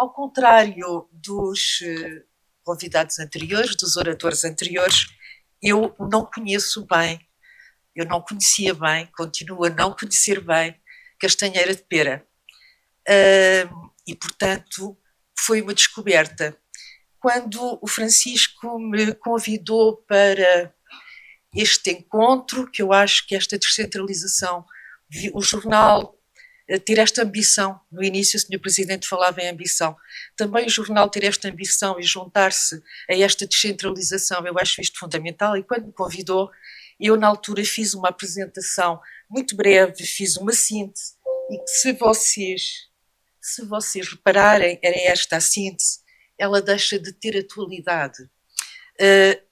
ao contrário dos convidados anteriores, dos oradores anteriores, eu não conheço bem, eu não conhecia bem, continuo a não conhecer bem Castanheira de Pera. E, portanto, foi uma descoberta. Quando o Francisco me convidou para este encontro, que eu acho que esta descentralização, o jornal ter esta ambição, no início o Sr. Presidente falava em ambição, também o jornal ter esta ambição e juntar-se a esta descentralização, eu acho isto fundamental, e quando me convidou, eu na altura fiz uma apresentação muito breve, fiz uma síntese, e que se vocês repararem, era esta a síntese, ela deixa de ter atualidade.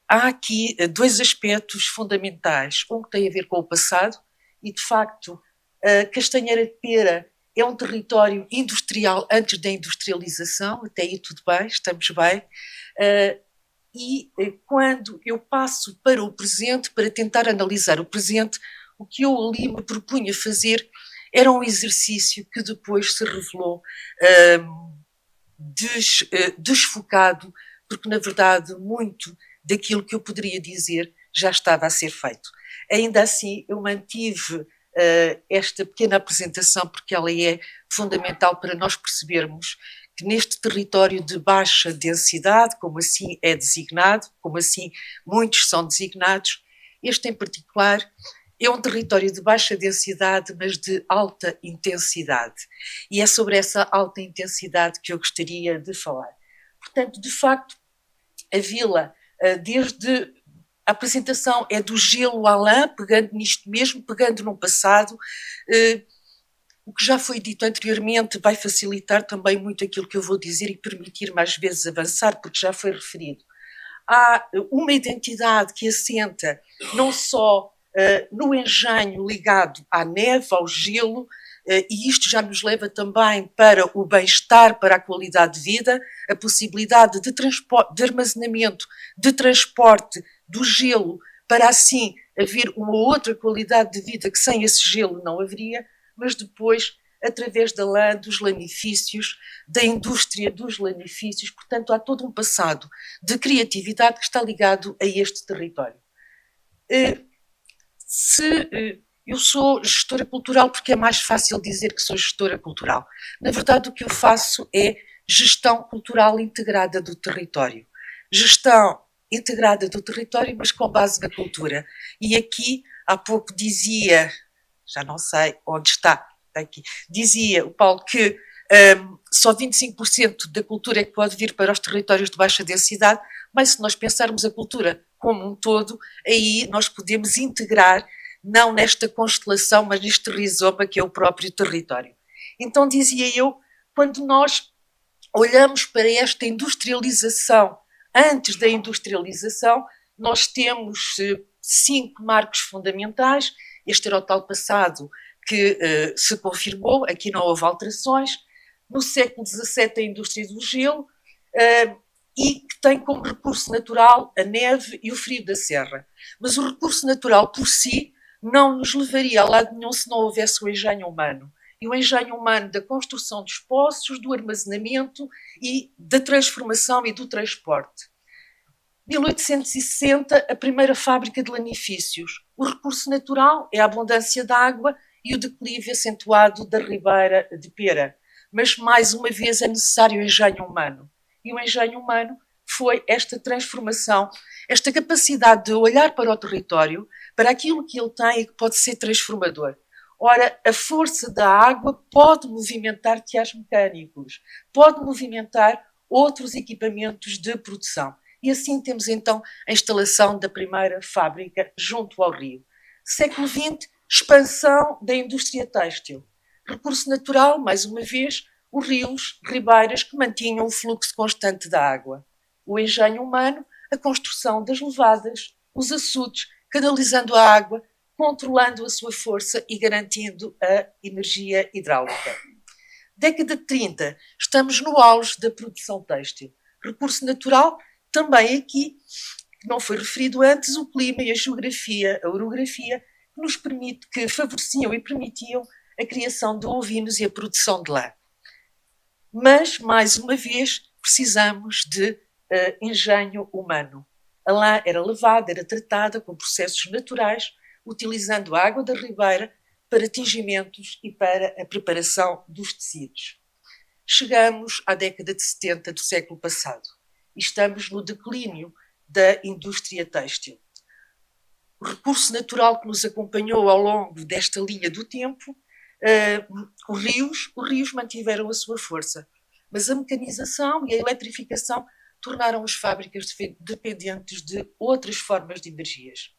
Há aqui dois aspectos fundamentais, um que tem a ver com o passado, e de facto Castanheira de Pera é um território industrial antes da industrialização, até aí tudo bem, estamos bem, e quando eu passo para o presente, para tentar analisar o presente, o que eu ali me propunha fazer era um exercício que depois se revelou desfocado, porque na verdade muito daquilo que eu poderia dizer já estava a ser feito. Ainda assim, eu mantive esta pequena apresentação porque ela é fundamental para nós percebermos que neste território de baixa densidade, como assim é designado, como assim muitos são designados, este em particular é um território de baixa densidade, mas de alta intensidade. E é sobre essa alta intensidade que eu gostaria de falar. Portanto, de facto, a vila, desde a apresentação é do gelo à lã, pegando nisto mesmo, pegando num passado. O que já foi dito anteriormente vai facilitar também muito aquilo que eu vou dizer e permitir-me às vezes avançar, porque já foi referido. Há uma identidade que assenta não só no engenho ligado à neve, ao gelo, e isto já nos leva também para o bem-estar, para a qualidade de vida, a possibilidade de transporte, de armazenamento, de transporte do gelo, para assim haver uma outra qualidade de vida que sem esse gelo não haveria, mas depois, através da lã, dos lanifícios, da indústria dos lanifícios, portanto, há todo um passado de criatividade que está ligado a este território. Eu sou gestora cultural porque é mais fácil dizer que sou gestora cultural. Na verdade, o que eu faço é gestão cultural integrada do território. Gestão integrada do território, mas com base na cultura. E aqui, há pouco dizia, já não sei onde está aqui, dizia o Paulo que só 25% da cultura é que pode vir para os territórios de baixa densidade, mas se nós pensarmos a cultura como um todo, aí nós podemos integrar, não nesta constelação, mas neste rizoma que é o próprio território. Então, dizia eu, quando nós olhamos para esta industrialização, antes da industrialização, nós temos 5 marcos fundamentais. Este era o tal passado que se confirmou, aqui não houve alterações. No século XVII, a indústria do gelo, e que tem como recurso natural a neve e o frio da serra. Mas o recurso natural por si não nos levaria a lado nenhum se não houvesse o engenho humano. E o engenho humano da construção dos poços, do armazenamento e da transformação e do transporte. 1860, a primeira fábrica de lanifícios. O recurso natural é a abundância de água e o declive acentuado da Ribeira de Pera. Mas, mais uma vez, é necessário o engenho humano. E o engenho humano foi esta transformação, esta capacidade de olhar para o território, para aquilo que ele tem e que pode ser transformador. Ora, a força da água pode movimentar teares mecânicos, pode movimentar outros equipamentos de produção. E assim temos então a instalação da primeira fábrica junto ao rio. Século XX, expansão da indústria têxtil. Recurso natural, mais uma vez, os rios, ribeiras que mantinham o fluxo constante da água. O engenho humano, a construção das levadas, os açudes, canalizando a água, controlando a sua força e garantindo a energia hidráulica. Década de 30, estamos no auge da produção têxtil. Recurso natural, também aqui, não foi referido antes, o clima e a geografia, a orografia, que favoreciam e permitiam a criação de ovinos e a produção de lã. Mas, mais uma vez, precisamos de engenho humano. A lã era lavada, era tratada com processos naturais, utilizando a água da ribeira para tingimentos e para a preparação dos tecidos. Chegamos à década de 70 do século passado e estamos no declínio da indústria têxtil. O recurso natural que nos acompanhou ao longo desta linha do tempo, os rios mantiveram a sua força, mas a mecanização e a eletrificação tornaram as fábricas dependentes de outras formas de energias.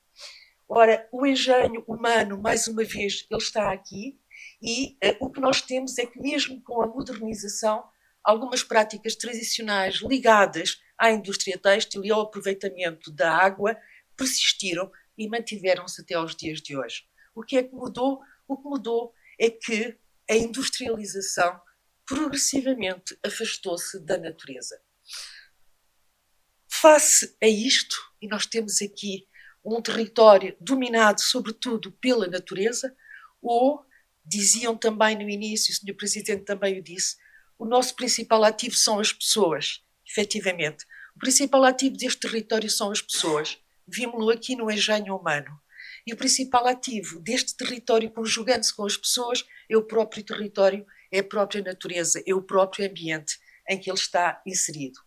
Ora, o engenho humano, mais uma vez, ele está aqui e o que nós temos é que mesmo com a modernização, algumas práticas tradicionais ligadas à indústria têxtil e ao aproveitamento da água persistiram e mantiveram-se até aos dias de hoje. O que é que mudou? O que mudou é que a industrialização progressivamente afastou-se da natureza. Face a isto, e nós temos aqui um território dominado sobretudo pela natureza, ou, diziam também no início, o Sr. Presidente também o disse, o nosso principal ativo são as pessoas, efetivamente. O principal ativo deste território são as pessoas. Vimos-lo aqui no engenho humano. E o principal ativo deste território, conjugando-se com as pessoas, é o próprio território, é a própria natureza, é o próprio ambiente em que ele está inserido.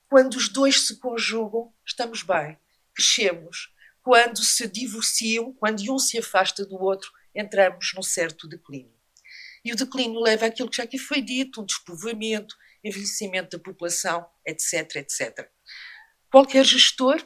Quando os dois se conjugam, estamos bem, crescemos. Quando se divorciam, quando um se afasta do outro, entramos num certo declínio. E o declínio leva àquilo que já aqui foi dito, um despovoamento, envelhecimento da população, etc, etc. Qualquer gestor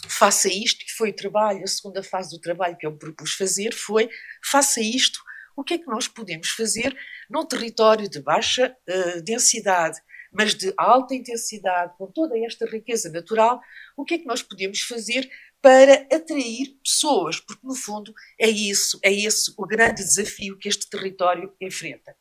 faça isto, que foi o trabalho, a segunda fase do trabalho que eu me propus fazer foi, faça isto, o que é que nós podemos fazer num território de baixa densidade, mas de alta intensidade, com toda esta riqueza natural, o que é que nós podemos fazer para atrair pessoas, porque no fundo é esse o grande desafio que este território enfrenta.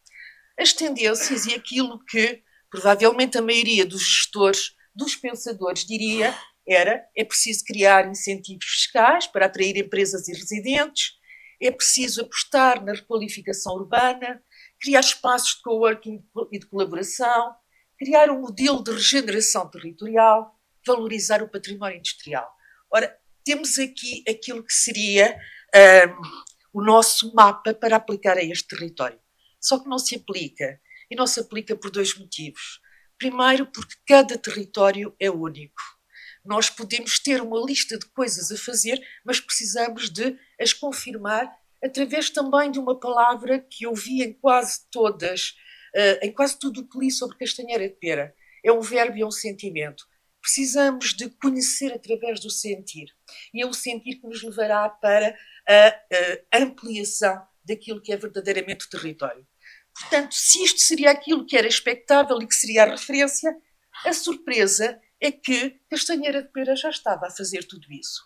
As tendências e aquilo que provavelmente a maioria dos gestores, dos pensadores diria, é preciso criar incentivos fiscais para atrair empresas e residentes, é preciso apostar na requalificação urbana, criar espaços de coworking e de colaboração, criar um modelo de regeneração territorial, valorizar o património industrial. Ora, temos aqui aquilo que seria o nosso mapa para aplicar a este território. Só que não se aplica, e não se aplica por dois motivos. Primeiro, porque cada território é único. Nós podemos ter uma lista de coisas a fazer, mas precisamos de as confirmar através também de uma palavra que eu vi em quase todas, em quase tudo o que li sobre Castanheira de Pera. É um verbo e é um sentimento. Precisamos de conhecer através do sentir. E é o sentir que nos levará para a ampliação daquilo que é verdadeiramente o território. Portanto, se isto seria aquilo que era expectável e que seria a referência, a surpresa é que Castanheira de Pera já estava a fazer tudo isso.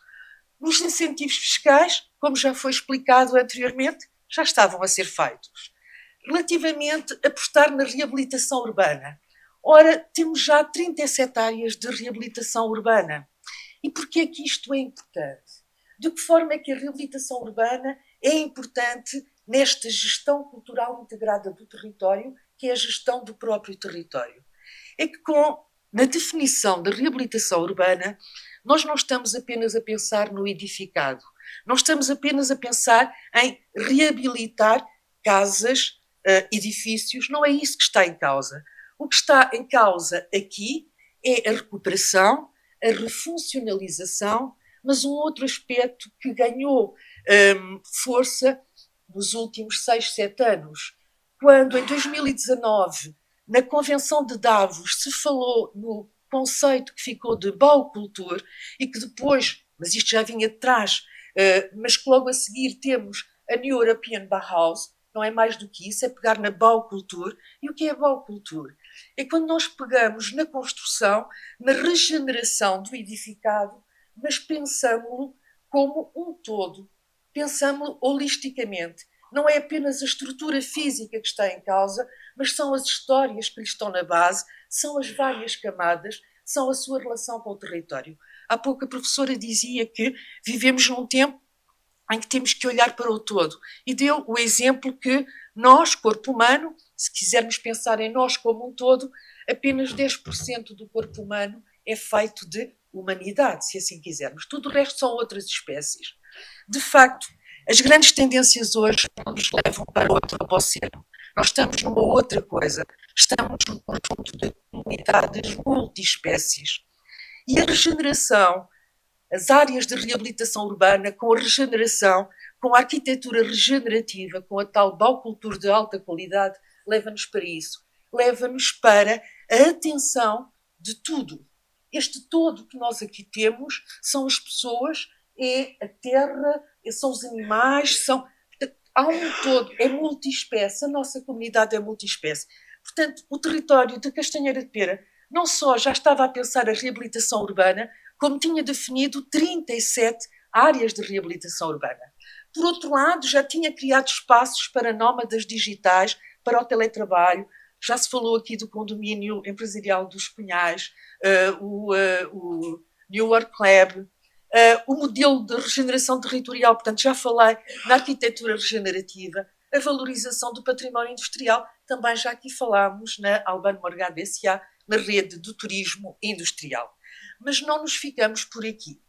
Nos incentivos fiscais, como já foi explicado anteriormente, já estavam a ser feitos. Relativamente a apostar na reabilitação urbana, ora, temos já 37 áreas de reabilitação urbana. E porquê é que isto é importante? De que forma é que a reabilitação urbana é importante nesta gestão cultural integrada do território, que é a gestão do próprio território? É que na definição da reabilitação urbana, nós não estamos apenas a pensar no edificado, não estamos apenas a pensar em reabilitar casas, edifícios, não é isso que está em causa. O que está em causa aqui é a recuperação, a refuncionalização, mas um outro aspecto que ganhou força nos últimos 6, 7 anos, quando em 2019, na Convenção de Davos, se falou no conceito que ficou de Baukultur e que depois, mas isto já vinha de trás, mas que logo a seguir temos a New European Bauhaus, não é mais do que isso, é pegar na Baukultur. E o que é a Baukultur? É quando nós pegamos na construção, na regeneração do edificado, mas pensamos-lo como um todo, pensamos-lo holisticamente. Não é apenas a estrutura física que está em causa, mas são as histórias que lhe estão na base, são as várias camadas, são a sua relação com o território. Há pouco a professora dizia que vivemos num tempo em que temos que olhar para o todo. E deu o exemplo que nós, corpo humano, Se quisermos pensar em nós como um todo, apenas 10% do corpo humano é feito de humanidade, se assim quisermos. Tudo o resto são outras espécies. De facto, as grandes tendências hoje nos levam para o antropoceno. Nós estamos numa outra coisa. Estamos num conjunto de comunidades multiespécies. E a regeneração, as áreas de reabilitação urbana, com a regeneração, com a arquitetura regenerativa, com a tal baucultura de alta qualidade, leva-nos para isso. Leva-nos para a atenção de tudo. Este todo que nós aqui temos são as pessoas, é a terra, são os animais, há um todo, é multiespécie, a nossa comunidade é multiespécie. Portanto, o território de Castanheira de Pera não só já estava a pensar a reabilitação urbana, como tinha definido 37 áreas de reabilitação urbana. Por outro lado, já tinha criado espaços para nómadas digitais, para o teletrabalho. Já se falou aqui do condomínio empresarial dos Cunhais, o New York Lab, o modelo de regeneração territorial, portanto, já falei na arquitetura regenerativa, a valorização do património industrial, também já aqui falámos na Albano Morgado S.A., na rede do turismo industrial. Mas não nos ficamos por aqui.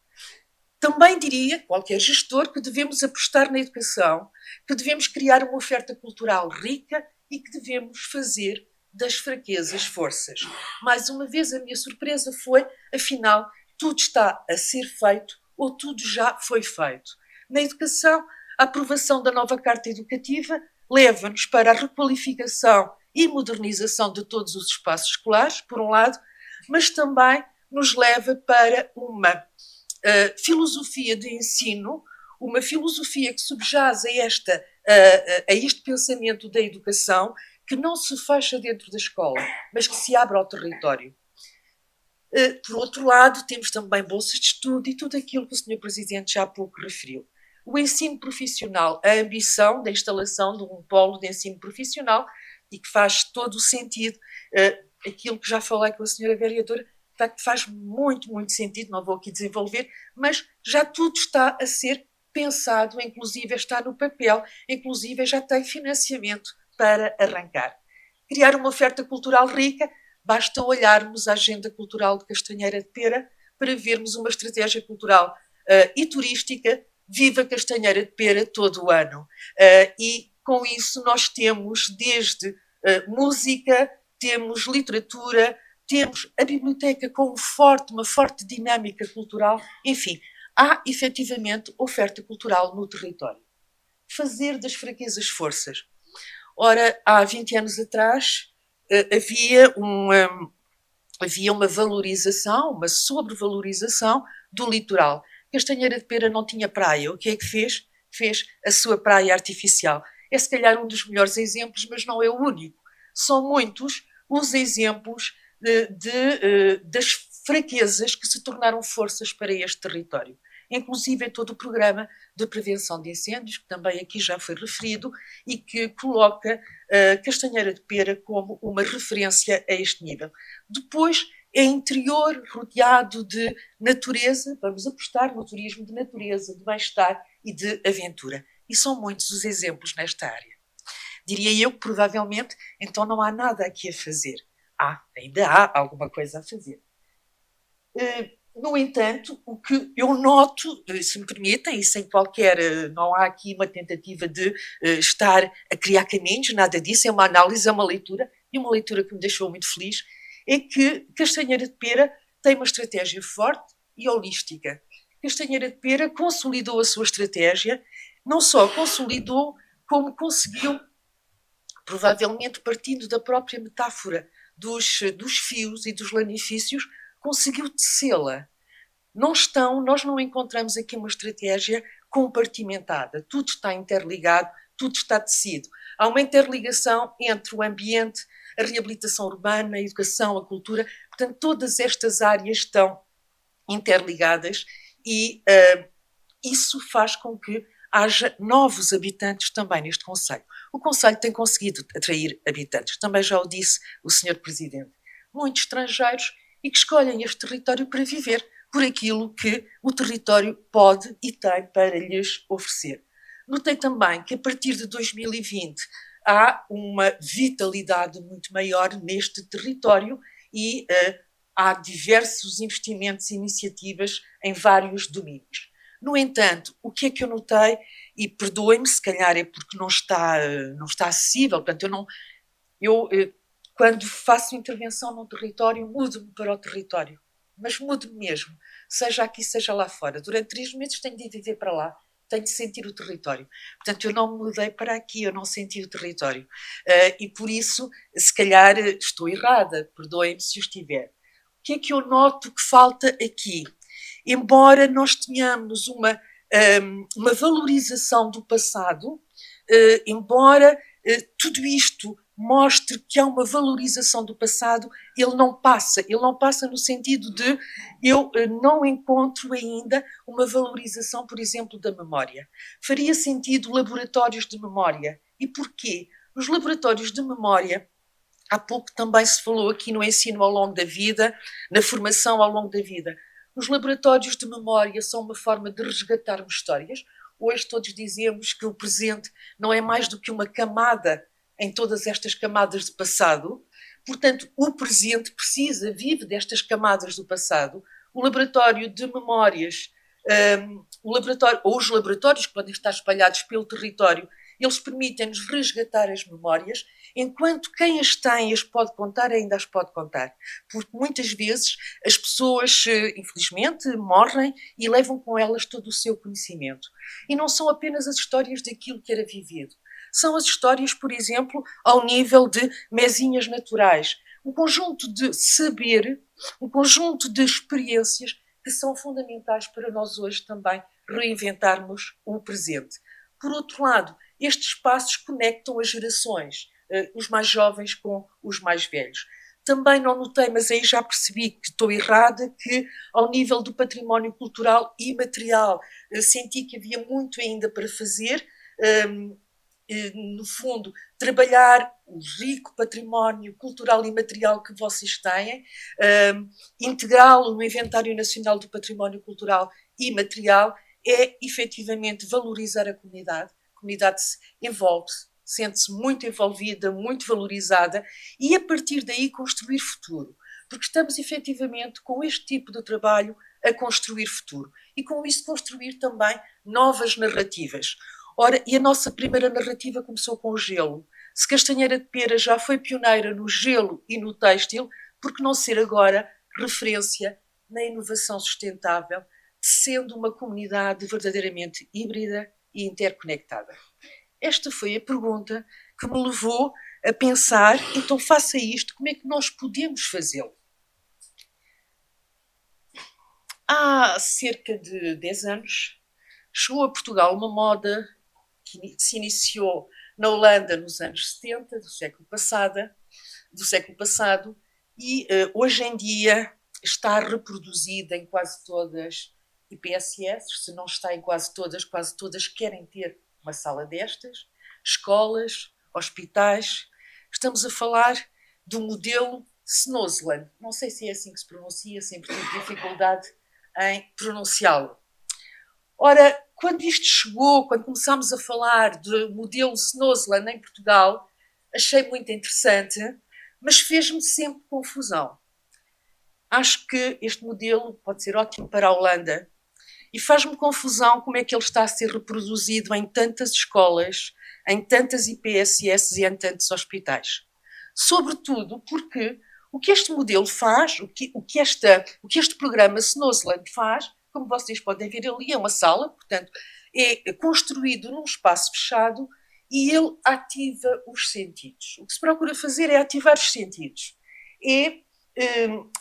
Também diria, qualquer gestor, que devemos apostar na educação, que devemos criar uma oferta cultural rica e que devemos fazer das fraquezas forças. Mais uma vez, a minha surpresa foi, afinal, tudo está a ser feito ou tudo já foi feito. Na educação, a aprovação da nova Carta Educativa leva-nos para a requalificação e modernização de todos os espaços escolares, por um lado, mas também nos leva para uma filosofia de ensino, uma filosofia que subjaz a este pensamento da educação, que não se fecha dentro da escola, mas que se abre ao território. Por outro lado, temos também bolsas de estudo e tudo aquilo que o Sr. Presidente já há pouco referiu. O ensino profissional, a ambição da instalação de um polo de ensino profissional e que faz todo o sentido, aquilo que já falei com a Sra. Vereadora, que faz muito, muito sentido, não vou aqui desenvolver, mas já tudo está a ser pensado, inclusive está no papel, inclusive já tem financiamento para arrancar. Criar uma oferta cultural rica, basta olharmos a agenda cultural de Castanheira de Pera para vermos uma estratégia cultural e turística viva Castanheira de Pera todo o ano. E com isso nós temos desde música, temos literatura, temos a biblioteca com uma forte dinâmica cultural, enfim, há efetivamente oferta cultural no território. Fazer das fraquezas forças. Ora, há 20 anos atrás havia uma valorização, uma sobrevalorização do litoral. Castanheira de Pera não tinha praia. O que é que fez? Fez a sua praia artificial. É se calhar um dos melhores exemplos, mas não é o único. São muitos os exemplos das fraquezas que se tornaram forças para este território. Inclusive em todo o programa de prevenção de incêndios, que também aqui já foi referido, e que coloca Castanheira de Pera como uma referência a este nível. Depois, é interior, rodeado de natureza, vamos apostar no turismo de natureza, de bem-estar e de aventura. E são muitos os exemplos nesta área. Diria eu que provavelmente, então não há nada aqui a fazer. Ainda há alguma coisa a fazer. No entanto, o que eu noto, se me permitem, e sem qualquer, não há aqui uma tentativa de estar a criar caminhos, nada disso, é uma análise, é uma leitura, e uma leitura que me deixou muito feliz, é que Castanheira de Pera tem uma estratégia forte e holística. Castanheira de Pera consolidou a sua estratégia, não só consolidou, como conseguiu, provavelmente partindo da própria metáfora dos fios e dos lanifícios, conseguiu tecê-la. Nós não encontramos aqui uma estratégia compartimentada. Tudo está interligado, tudo está tecido. Há uma interligação entre o ambiente, a reabilitação urbana, a educação, a cultura. Portanto, todas estas áreas estão interligadas e isso faz com que haja novos habitantes também neste concelho. O concelho tem conseguido atrair habitantes, também já o disse o Sr. Presidente. Muitos estrangeiros e que escolhem este território para viver por aquilo que o território pode e tem para lhes oferecer. Notei também que a partir de 2020 há uma vitalidade muito maior neste território e há diversos investimentos e iniciativas em vários domínios. No entanto, o que é que eu notei, e perdoem-me, se calhar é porque não está acessível, portanto, quando faço intervenção num território, mudo-me para o território, mas mudo-me mesmo, seja aqui, seja lá fora. Durante 3 meses tenho de viver para lá, tenho de sentir o território. Portanto, eu não me mudei para aqui, eu não senti o território. E por isso, se calhar, estou errada, perdoem-me se eu estiver. O que é que eu noto que falta aqui? Embora nós tenhamos uma valorização do passado, embora tudo isto mostre que há uma valorização do passado, ele não passa no sentido de eu não encontro ainda uma valorização, por exemplo, da memória. Faria sentido laboratórios de memória. E porquê? Nos laboratórios de memória, há pouco também se falou aqui no ensino ao longo da vida, na formação ao longo da vida. Os laboratórios de memória são uma forma de resgatarmos histórias. Hoje todos dizemos que o presente não é mais do que uma camada em todas estas camadas de passado. Portanto, o presente vive destas camadas do passado. O laboratório de memórias, os laboratórios que podem estar espalhados pelo território, eles permitem-nos resgatar as memórias, enquanto quem as tem as pode contar, ainda as pode contar. Porque muitas vezes as pessoas, infelizmente, morrem e levam com elas todo o seu conhecimento. E não são apenas as histórias daquilo que era vivido. São as histórias, por exemplo, ao nível de mesinhas naturais. Um conjunto de saber, um conjunto de experiências que são fundamentais para nós hoje também reinventarmos o presente. Por outro lado, estes espaços conectam as gerações, os mais jovens com os mais velhos. Também não notei, mas aí já percebi que estou errada, que ao nível do património cultural e material senti que havia muito ainda para fazer. No fundo, trabalhar o rico património cultural e material que vocês têm, integrá-lo no Inventário Nacional do Património Cultural e Material, é efetivamente valorizar a comunidade. A comunidade envolve-se, sente-se muito envolvida, muito valorizada, e a partir daí construir futuro. Porque estamos efetivamente com este tipo de trabalho a construir futuro. E com isso construir também novas narrativas. Ora, e a nossa primeira narrativa começou com o gelo. Se Castanheira de Pera já foi pioneira no gelo e no têxtil, por que não ser agora referência na inovação sustentável, sendo uma comunidade verdadeiramente híbrida e interconectada? Esta foi a pergunta que me levou a pensar, então faça isto, como é que nós podemos fazê-lo? Há cerca de 10 anos, chegou a Portugal uma moda que se iniciou na Holanda nos anos 70 do século passado e hoje em dia está reproduzida em quase todas IPSS, se não está em quase todas querem ter uma sala destas, escolas, hospitais. Estamos a falar do modelo Snozland. Não sei se é assim que se pronuncia, sempre tive dificuldade em pronunciá-lo. Ora, quando isto chegou, quando começámos a falar do modelo Snozland em Portugal, achei muito interessante, mas fez-me sempre confusão. Acho que este modelo pode ser ótimo para a Holanda e faz-me confusão como é que ele está a ser reproduzido em tantas escolas, em tantas IPSS e em tantos hospitais. Sobretudo porque o que este modelo faz, o que este programa Snozland faz, como vocês podem ver ali, é uma sala, portanto, é construído num espaço fechado e ele ativa os sentidos. O que se procura fazer é ativar os sentidos.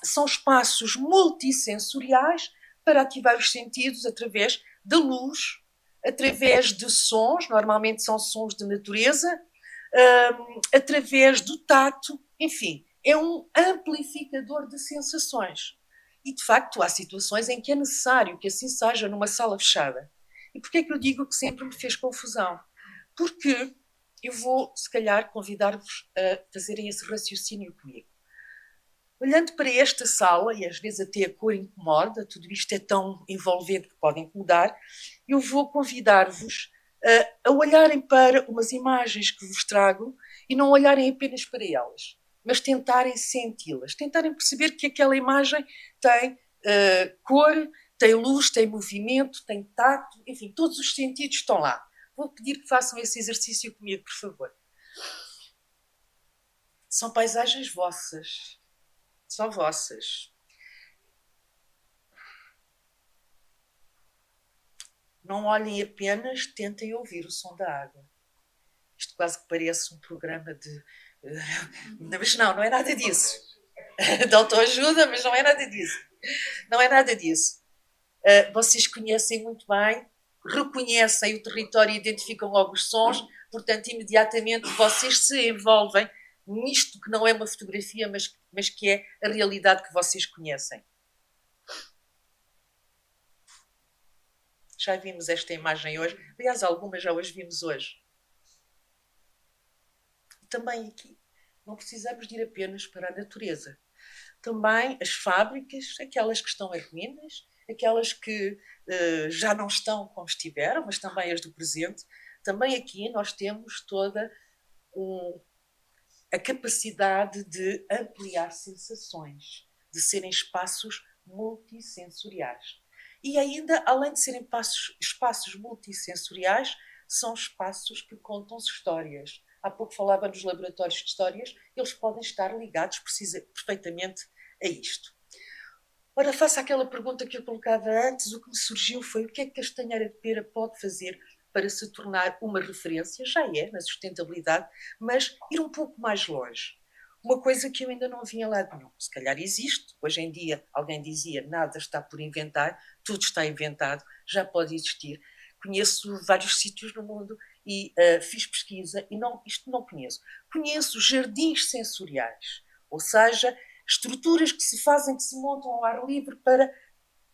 São espaços multissensoriais para ativar os sentidos através da luz, através de sons, normalmente são sons de natureza, através do tato, enfim, é um amplificador de sensações. E, de facto, há situações em que é necessário que assim seja numa sala fechada. E porquê é que eu digo que sempre me fez confusão? Porque eu vou, se calhar, convidar-vos a fazerem esse raciocínio comigo. Olhando para esta sala, e às vezes até a cor incomoda, tudo isto é tão envolvente que pode incomodar, eu vou convidar-vos a olharem para umas imagens que vos trago e não olharem apenas para elas, mas tentarem senti-las, tentarem perceber que aquela imagem tem cor, tem luz, tem movimento, tem tato, enfim, todos os sentidos estão lá. Vou pedir que façam esse exercício comigo, por favor. São paisagens vossas. São vossas. Não olhem apenas, tentem ouvir o som da água. Isto quase que parece um programa de... Mas não é nada disso. De autoajuda, mas não é nada disso. Não é nada disso. Vocês conhecem muito bem, reconhecem o território e identificam logo os sons, portanto, imediatamente vocês se envolvem nisto que não é uma fotografia, mas que é a realidade que vocês conhecem. Já vimos esta imagem hoje. Aliás, algumas já as vimos hoje. Também aqui, não precisamos de ir apenas para a natureza. Também as fábricas, aquelas que estão em ruínas, aquelas que já não estão como estiveram, mas também as do presente. Também aqui nós temos toda a capacidade de ampliar sensações, de serem espaços multissensoriais. E ainda, além de serem espaços multissensoriais, são espaços que contam histórias. Há pouco falava nos laboratórios de histórias, eles podem estar ligados perfeitamente a isto. Ora, faço aquela pergunta que eu colocava antes, o que me surgiu foi o que é que Castanheira de Pera pode fazer para se tornar uma referência, já é, na sustentabilidade, mas ir um pouco mais longe. Uma coisa que eu ainda não vi em lado nenhum. Se calhar existe, hoje em dia alguém dizia nada está por inventar, tudo está inventado, já pode existir. Conheço vários sítios no mundo e fiz pesquisa e isto não conheço. Conheço jardins sensoriais, ou seja, estruturas que se fazem, que se montam ao ar livre para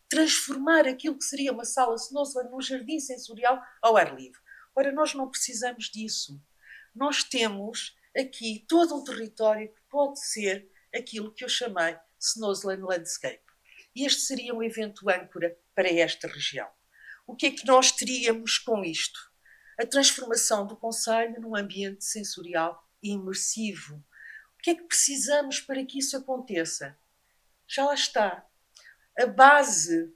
transformar aquilo que seria uma sala Snowsland num jardim sensorial ao ar livre. Ora, nós não precisamos disso. Nós temos aqui todo um território que pode ser aquilo que eu chamei Snowsland Landscape. E este seria um evento âncora para esta região. O que é que nós teríamos com isto? A transformação do concelho num ambiente sensorial e imersivo. O que é que precisamos para que isso aconteça? Já lá está. A base,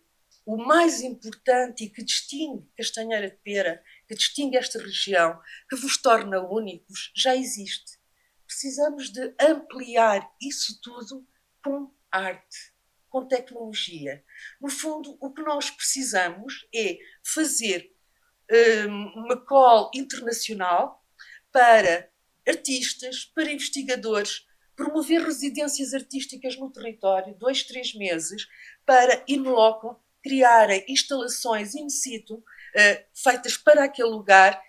o mais importante e que distingue Castanheira de Pera, que distingue esta região, que vos torna únicos, já existe. Precisamos de ampliar isso tudo com arte, com tecnologia. No fundo, o que nós precisamos é fazer uma call internacional para artistas, para investigadores, promover residências artísticas no território, 2, 3 meses, para, in loco, criarem instalações in situ, feitas para aquele lugar.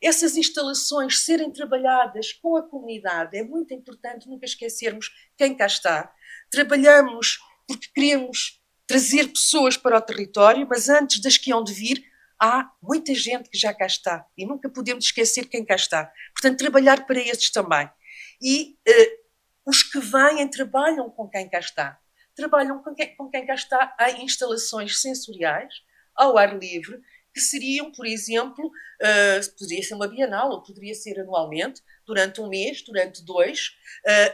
Essas instalações serem trabalhadas com a comunidade, é muito importante nunca esquecermos quem cá está. Trabalhamos porque queremos trazer pessoas para o território, mas antes das que hão de vir, há muita gente que já cá está e nunca podemos esquecer quem cá está. Portanto, trabalhar para esses também. E os que vêm trabalham com quem cá está. Trabalham com quem cá está em instalações sensoriais, ao ar livre, que seriam, por exemplo, poderia ser uma bienal ou poderia ser anualmente, durante um mês, durante 2.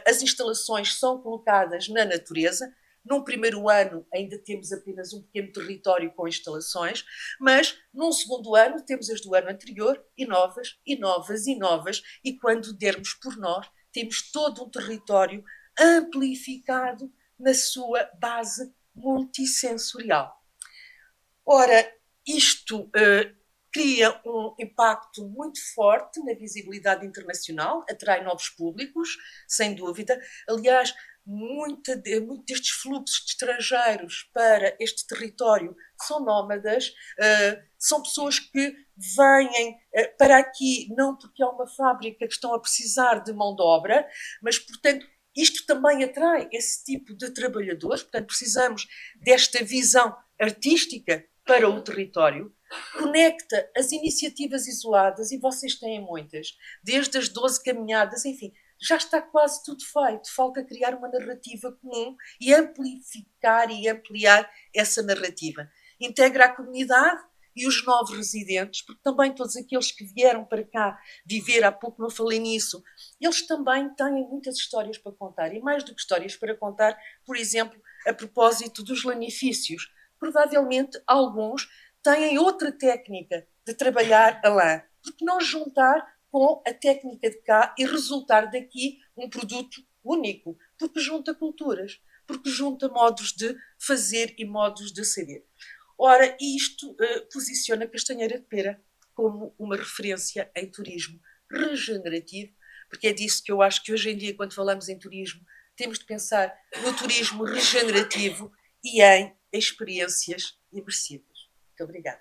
As instalações são colocadas na natureza. Num primeiro ano ainda temos apenas um pequeno território com instalações, mas num segundo ano temos as do ano anterior e novas, e novas, e novas, e quando dermos por nós, temos todo um território amplificado na sua base multissensorial. Ora, isto cria um impacto muito forte na visibilidade internacional, atrai novos públicos, sem dúvida. Aliás, muito destes fluxos de estrangeiros para este território são nómadas, são pessoas que vêm para aqui não porque há uma fábrica que estão a precisar de mão de obra, mas, portanto, isto também atrai esse tipo de trabalhadores. Portanto, precisamos desta visão artística para o território, conecta as iniciativas isoladas, e vocês têm muitas, desde as 12 caminhadas, enfim, já está quase tudo feito. Falta criar uma narrativa comum e amplificar e ampliar essa narrativa. Integra a comunidade e os novos residentes, porque também todos aqueles que vieram para cá viver, há pouco não falei nisso, eles também têm muitas histórias para contar, e mais do que histórias para contar, por exemplo, a propósito dos lanifícios. Provavelmente alguns têm outra técnica de trabalhar a lã, porque não juntar com a técnica de cá e resultar daqui um produto único, porque junta culturas, porque junta modos de fazer e modos de saber. Ora, isto posiciona Castanheira de Pera como uma referência em turismo regenerativo, porque é disso que eu acho que hoje em dia, quando falamos em turismo, temos de pensar no turismo regenerativo e em experiências imersivas. Muito obrigada.